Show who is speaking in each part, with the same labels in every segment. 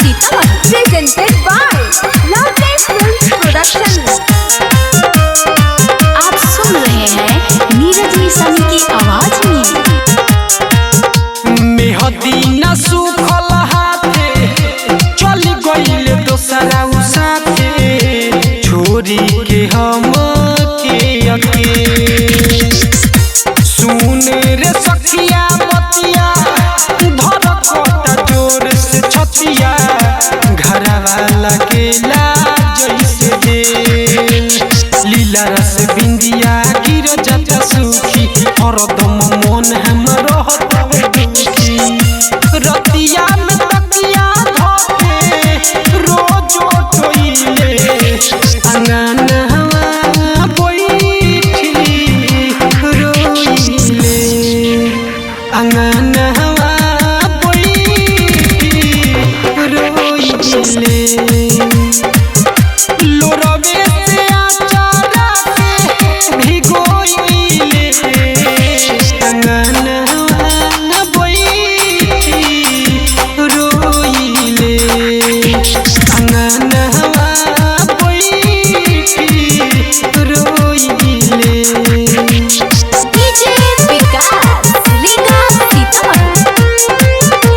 Speaker 1: presented by Loveday Films Production।
Speaker 2: आप सुन रहे हैं नीरज निशानी की आवाज में।
Speaker 3: मेहदी न सुखल हाथे चल गइल दोसरा साथे छोरी के हम के अके सुन रे सखिया बतिया धड़कता जोर से छतिया घरवा लगेला जैसे दे लीला रस बिंदिया गिर जाता सुखी हरदम मन हम रहता दुखी रतिया में तकिया धोके रोज टोइले अंगनवा बैठी रोइले अंगनवा बैठी रोइले लोरवे से आचारा के भिगोइले अंगनवा बैठी रोइले अंगनवा बैठी रोइले।
Speaker 2: डीजे विकास लीगा सीतामढ़ी।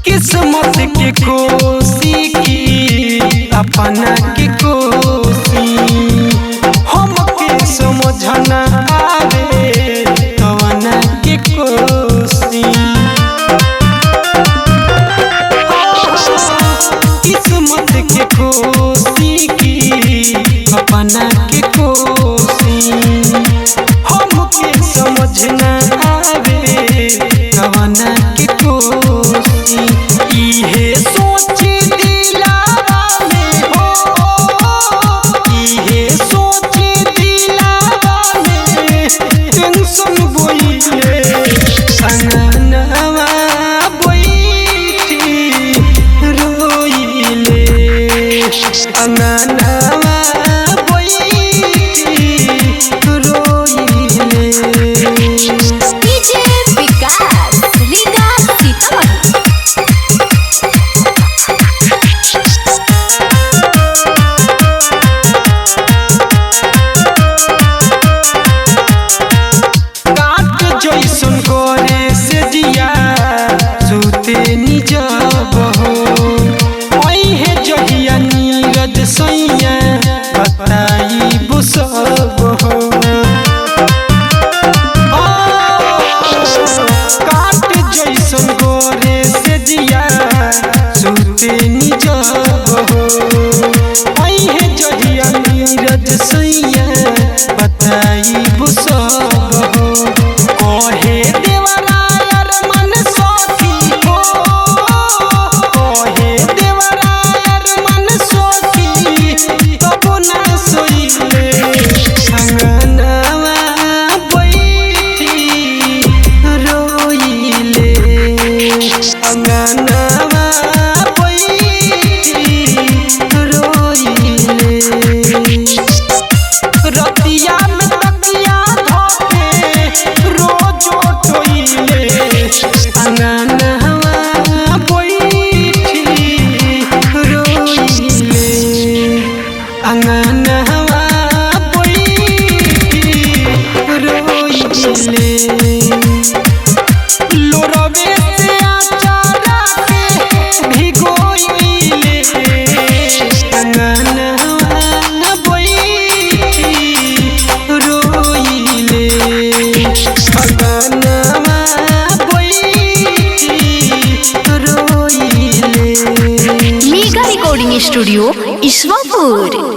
Speaker 3: किस्मत के कोसी की अपना के कोसी हमके समझना आवे कवना के कोसी किस्मत के कोसी की अपना के कोसी हमके समझना आवे कवना के कोसी इहे सोच दिलावा में हो इहे सोच दिलावा में टेंशन बोइले अंगनवा बैठी रोइले अंगनवा बैठी रोइले।
Speaker 2: डीजे विकास लीगा सीतामढ़ी।
Speaker 3: काट जैसन करे से दिया सुते निजब हो ओहे जहिया नीरज सैया बताई बुसब हो काट जैसन करे से दिया सुते निजब हो ओहे जहिया नीरज सैया बताई बुसब हो कहे देवरायर मन सखी हो कहे देवरायर मन सखी तब ना सोइले अंगनवा बैठी रोइले अंगनवा बैठी रोइले रतिया में तकिया धोके रोज टोइले अंगनवा बैठी रोइले अंगनवा बैठी रोइले लोरवे से आचारा के भिगोइले अंगनवा बैठी रोइले अंगनवा बैठी रोइले।
Speaker 2: Mega recording studio Ishwarpur.